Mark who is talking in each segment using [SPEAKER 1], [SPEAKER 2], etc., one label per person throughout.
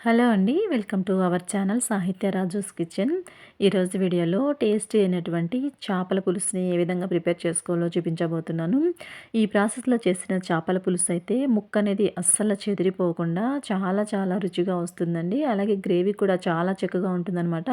[SPEAKER 1] Hello అండి. Welcome to our channel సాహిత్య Raju's kitchen. ఈరోజు వీడియోలో టేస్టీ అయినటువంటి చేపల పులుసుని ఏ విధంగా ప్రిపేర్ చేసుకోవాలో చూపించబోతున్నాను. ఈ ప్రాసెస్‌లో చేసిన చేపల పులుసు అయితే ముక్క అనేది అస్సలు చెదిరిపోకుండా చాలా చాలా రుచిగా వస్తుందండి. అలాగే గ్రేవీ కూడా చాలా చక్కగా ఉంటుందనమాట.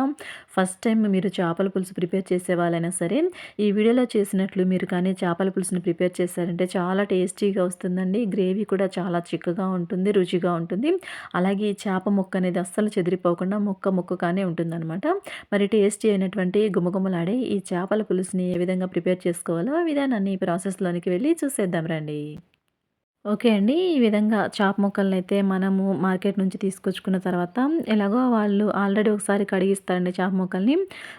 [SPEAKER 1] ఫస్ట్ టైం మీరు చేపల పులుసు ప్రిపేర్ చేసే వాళ్ళైనా సరే ఈ వీడియోలో చేసినట్లు మీరు కానీ చేపల పులుసుని ప్రిపేర్ చేశారంటే చాలా టేస్టీగా వస్తుందండి. గ్రేవీ కూడా చాలా చిక్కగా ఉంటుంది, రుచిగా ఉంటుంది. అలాగే ఈ చేప ముక్క అనేది అస్సలు చెదిరిపోకుండా ముక్క ముక్కగానే ఉంటుందనమాట. మరి టేస్టీ అయినటువంటి గుమగుమలాడే ఈ చేపల పులుసుని ఏ విధంగా ప్రిపేర్ చేసుకోవాలో ఆ విధానాన్ని ఈ ప్రాసెస్‌లోనికి వెళ్ళి చూసేద్దాం రండి. ఓకే అండి. ఈ విధంగా చాప ముక్కలనైతే మనము మార్కెట్ నుంచి తీసుకొచ్చుకున్న తర్వాత ఎలాగో వాళ్ళు ఆల్రెడీ ఒకసారి కడిగిస్తారండి చాప ముక్కల్ని.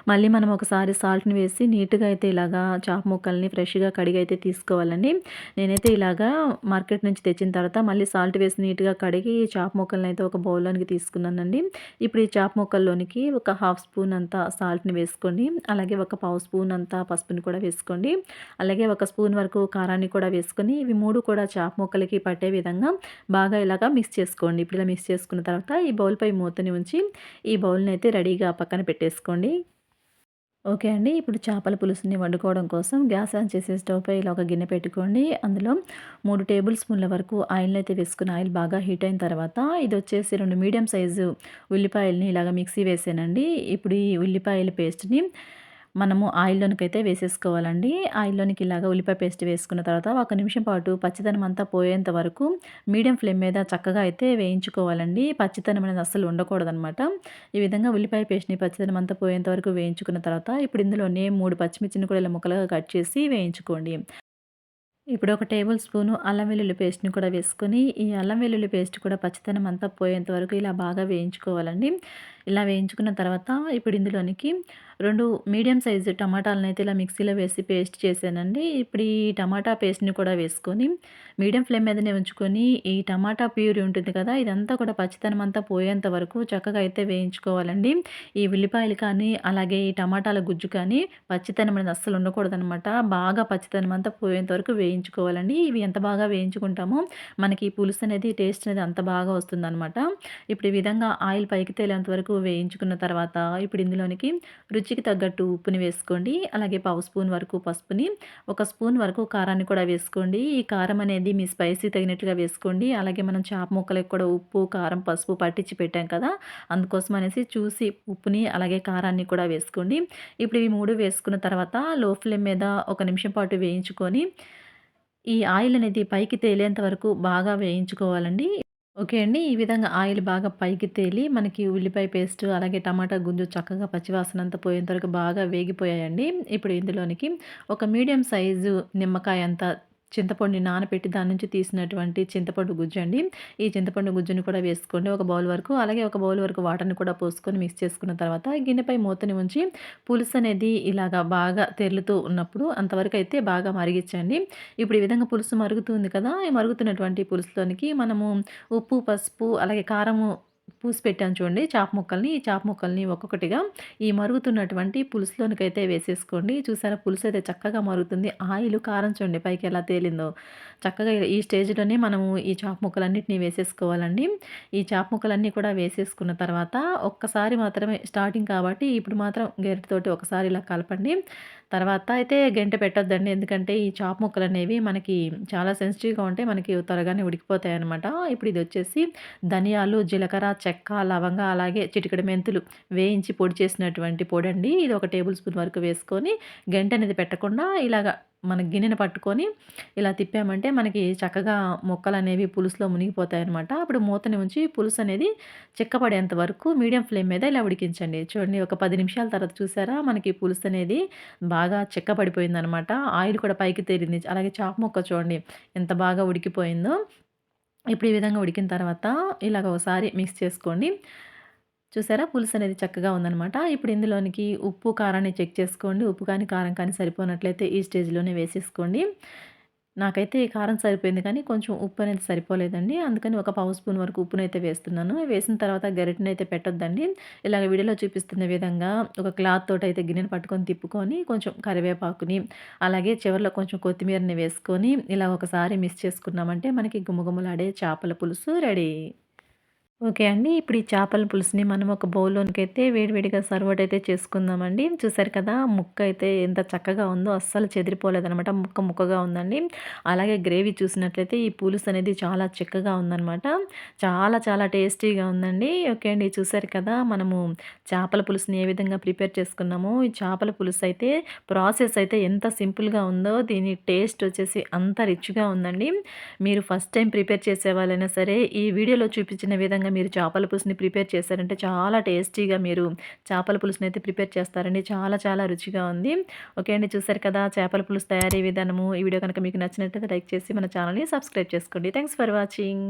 [SPEAKER 1] మళ్ళీ మనం ఒకసారి సాల్ట్‌ని వేసి నీట్‌గా అయితే ఇలాగా చాప ముక్కల్ని ఫ్రెష్‌గా కడిగి అయితే తీసుకోవాలండి. నేనైతే ఇలాగా మార్కెట్ నుంచి తెచ్చిన తర్వాత మళ్ళీ సాల్ట్ వేసి నీట్‌గా కడిగి ఈ చాప ముక్కలనైతే ఒక బౌల్‌లోనికి తీసుకున్నానండి. ఇప్పుడు ఈ చాప ముక్కల్లోనికి ఒక హాఫ్ స్పూన్ అంతా సాల్ట్‌ని వేసుకోండి. అలాగే ఒక పావు స్పూన్ అంతా పసుపుని కూడా వేసుకోండి. అలాగే ఒక స్పూన్ వరకు కారాన్ని కూడా వేసుకొని ఇవి 3 కూడా చాప ముక్కలకి పట్టే విధంగా బాగా ఇలాగా మిక్స్ చేసుకోండి. ఇప్పుడు ఇలా మిక్స్ చేసుకున్న తర్వాత ఈ బౌల్‌పై మూతని ఉంచి ఈ బౌల్‌నైతే రెడీగా పక్కన పెట్టేసుకోండి. ఓకే అండి. ఇప్పుడు చేపల పులుసుని వండుకోవడం కోసం గ్యాస్ ఆన్ చేసి స్టవ్‌పై ఇలా ఒక గిన్నె పెట్టుకోండి. అందులో 3 టేబుల్ స్పూన్ల వరకు ఆయిల్‌నైతే వేసుకొని ఆయిల్ బాగా హీట్ అయిన తర్వాత ఇదొచ్చేసి 2 మీడియం సైజు ఉల్లిపాయల్ని ఇలాగ మిక్సీ వేసానండి. ఇప్పుడు ఈ ఉల్లిపాయల పేస్ట్‌ని మనము ఆయిల్‌లోనికైతే వేసేసుకోవాలండి. ఆయిల్‌లోనికి ఇలాగ ఉల్లిపాయ పేస్ట్ వేసుకున్న తర్వాత ఒక నిమిషం పాటు పచ్చిదనం అంతా పోయేంత వరకు మీడియం ఫ్లేమ్ మీద చక్కగా అయితే వేయించుకోవాలండి. పచ్చితనం అనేది అస్సలు ఉండకూడదనమాట. ఈ విధంగా ఉల్లిపాయ పేస్ట్‌ని పచ్చిదనం అంతా పోయేంత వరకు వేయించుకున్న తర్వాత ఇప్పుడు ఇందులోనే 3 పచ్చిమిర్చిని కూడా ఇలా ముక్కలుగా కట్ చేసి వేయించుకోండి. ఇప్పుడు ఒక టేబుల్ స్పూను అల్లం వెల్లుల్లి పేస్ట్‌ని కూడా వేసుకొని, ఈ అల్లం వెల్లుల్లి పేస్ట్ కూడా పచ్చితనం అంతా పోయేంత వరకు ఇలా బాగా వేయించుకోవాలండి. ఇలా వేయించుకున్న తర్వాత ఇప్పుడు ఇందులోనికి 2 మీడియం సైజు టమాటాలనైతే ఇలా మిక్సీలో వేసి పేస్ట్ చేశానండి. ఇప్పుడు ఈ టమాటా పేస్ట్‌ని కూడా వేసుకొని, మీడియం ఫ్లేమ్ మీదనే ఉంచుకొని, ఈ టమాటా ప్యూరీ ఉంటుంది కదా! ఇదంతా కూడా పచ్చితనం అంతా పోయేంత వరకు చక్కగా అయితే వేయించుకోవాలండి. ఈ ఉల్లిపాయలు కానీ, అలాగే ఈ టమాటాల గుజ్జు కానీ పచ్చితనం అనేది అస్సలు ఉండకూడదనమాట. బాగా పచ్చితనం అంతా పోయేంత వరకు వేయించుకోవాలండి. ఇవి ఎంత బాగా వేయించుకుంటామో మనకి ఈ పులుసు అనేది టేస్ట్ అనేది అంత బాగా వస్తుందనమాట. ఇప్పుడు ఈ విధంగా ఆయిల్ పైకి తేలేంత వరకు వేయించుకున్న తర్వాత ఇప్పుడు ఇందులోనికి రుచికి తగ్గట్టు ఉప్పుని వేసుకోండి. అలాగే పావు స్పూన్ వరకు పసుపుని, ఒక స్పూన్ వరకు కారాన్ని కూడా వేసుకోండి. ఈ కారం అనేది మీ స్పైసీ తగినట్టుగా వేసుకోండి. అలాగే మనం చాప ముక్కలకు కూడా ఉప్పు, కారం, పసుపు పట్టించి పెట్టాం కదా! అందుకోసం అనేసి చూసి ఉప్పుని అలాగే కారాన్ని కూడా వేసుకోండి. ఇప్పుడు ఈ 3 వేసుకున్న తర్వాత లో ఫ్లేమ్ మీద ఒక నిమిషం పాటు వేయించుకొని, ఈ ఆయిల్ అనేది పైకి తేలేంత వరకు బాగా వేయించుకోవాలండి. ఓకే అండి. ఈ విధంగా ఆయిల్ బాగా పైకి తేలి మనకి ఉల్లిపాయ పేస్ట్ అలాగే టమాటా గుజ్జు చక్కగా పచ్చివాసనంతా పోయేంత వరకు బాగా వేగిపోయాయండి. ఇప్పుడు ఇందులోనికి ఒక మీడియం సైజు నిమ్మకాయ అంత చింతపండుని నానబెట్టి దాని నుంచి తీసినటువంటి చింతపండు గుజ్జండి. ఈ చింతపండు గుజ్జుని కూడా వేసుకోండి ఒక బౌల్ వరకు. అలాగే ఒక బౌల్ వరకు వాటర్‌ని కూడా పోసుకొని మిక్స్ చేసుకున్న తర్వాత గిన్నెపై మూతని ఉంచి పులుసు అనేది ఇలాగా బాగా తెరులుతూ ఉన్నప్పుడు అంతవరకైతే బాగా మరిగిచ్చండి. ఇప్పుడు ఈ విధంగా పులుసు మరుగుతుంది కదా! ఈ మరుగుతున్నటువంటి పులుసులోనికి మనము ఉప్పు, పసుపు అలాగే కారము పూసి పెట్టాను చూడండి చాప ముక్కల్ని. ఈ చాప ముక్కల్ని ఒక్కొక్కటిగా ఈ మరుగుతున్నటువంటి పులుసులోనికైతే వేసేసుకోండి. చూసారా పులుసయితే చక్కగా మరుగుతుంది. ఆయిలు, కారం చూడండి పైకి ఎలా తేలిందో. చక్కగా ఈ స్టేజ్‌లోనే మనము ఈ చాప ముక్కలన్నిటిని వేసేసుకోవాలండి. ఈ చాప ముక్కలన్నీ కూడా వేసేసుకున్న తర్వాత ఒక్కసారి మాత్రమే స్టార్టింగ్ కాబట్టి ఇప్పుడు మాత్రం గరిటెతోటి ఒకసారి ఇలా కలపండి. తర్వాత అయితే గెంటె పెట్టొద్దండి. ఎందుకంటే ఈ చాప ముక్కలనేవి మనకి చాలా సెన్సిటివ్‌గా ఉంటాయి. మనకి త్వరగానే ఉడికిపోతాయన్నమాట. ఇప్పుడు ఇదొచ్చేసి ధనియాలు, జీలకర్ర, చెక్క, లవంగ అలాగే చిటికెడు మెంతులు వేయించి పొడి చేసినటువంటి పొడండి. ఇది ఒక టేబుల్ స్పూన్ వరకు వేసుకొని గంటనేది పెట్టకుండా ఇలాగ మన గిన్నెను పట్టుకొని ఇలా తిప్పామంటే మనకి చక్కగా ముక్కలనేవి పులుసులో మునిగిపోతాయన్నమాట. అప్పుడు మూతని ఉంచి పులుసనేది చిక్కపడేంత వరకు మీడియం ఫ్లేమ్ మీద ఇలా ఉడికించండి. చూడండి ఒక 10 నిమిషాల తర్వాత చూసారా మనకి పులుసనేది బాగా చిక్కపడిపోయిందనమాట. ఆయిల్ కూడా పైకి తేలింది. అలాగే చాప ముక్క చూడండి ఎంత బాగా ఉడికిపోయిందో. ఇప్పుడు ఈ విధంగా ఉడికిన తర్వాత ఇలాగ ఒకసారి మిక్స్ చేసుకోండి. చూసారా పులుసనేది చక్కగా ఉందనమాట. ఇప్పుడు ఇందులోనికి ఉప్పు, కారాన్ని చెక్ చేసుకోండి. ఉప్పు కానీ, కారం కానీ సరిపోనట్లయితే ఈ స్టేజ్‌లోనే వేసేసుకోండి. నాకైతే కారం సరిపోయింది కానీ కొంచెం ఉప్పు అనేది సరిపోలేదండి. అందుకని ఒక పావు స్పూన్ వరకు ఉప్పునైతే వేస్తున్నాను. వేసిన తర్వాత గరిటెనైతే పెట్టొద్దండి. ఇలాగ వీడియోలో చూపిస్తున్న విధంగా ఒక క్లాత్ తోటైతే గిన్నెను పట్టుకొని తిప్పుకొని కొంచెం కరివేపాకుని, అలాగే చివర్లో కొంచెం కొత్తిమీరని వేసుకొని ఇలా ఒకసారి మిక్స్ చేసుకున్నామంటే మనకి గుమగుమలాడే చేపల పులుసు రెడీ. ఓకే అండి. ఇప్పుడు ఈ చేపల పులుసుని మనం ఒక బౌల్‌లోనికైతే వేడివేడిగా సర్వడ్ అయితే చేసుకుందామండి. చూసారు కదా! ముక్క అయితే ఎంత చక్కగా ఉందో అస్సలు చెదిరిపోలేదనమాట. ముక్క ముక్కగా ఉందండి. అలాగే గ్రేవీ చూసినట్లయితే ఈ పులుసు అనేది చాలా చిక్కగా ఉందనమాట. చాలా చాలా టేస్టీగా ఉందండి. ఓకే అండి. చూసారు కదా! మనము చేపల పులుసుని ఏ విధంగా ప్రిపేర్ చేసుకున్నామో, ఈ చేపల పులుసు అయితే ప్రాసెస్ అయితే ఎంత సింపుల్‌గా ఉందో దీని టేస్ట్ వచ్చేసి అంత రిచ్‌గా ఉందండి. మీరు ఫస్ట్ టైం ప్రిపేర్ చేసేవాళ్ళైనా సరే, ఈ వీడియోలో చూపించిన విధంగా మీరు చేపల పులుసుని ప్రిపేర్ చేశారంటే చాలా టేస్టీగా మీరు చేపల పులుసునైతే ప్రిపేర్ చేస్తారండి. చాలా చాలా రుచిగా ఉంది. ఓకే అండి. చూసారు కదా! చేపల పులుసు తయారీ విధానము. ఈ వీడియో కనుక మీకు నచ్చినట్లయితే లైక్ చేసి మన ఛానల్‌ని సబ్స్క్రైబ్ చేసుకోండి. Thanks for watching.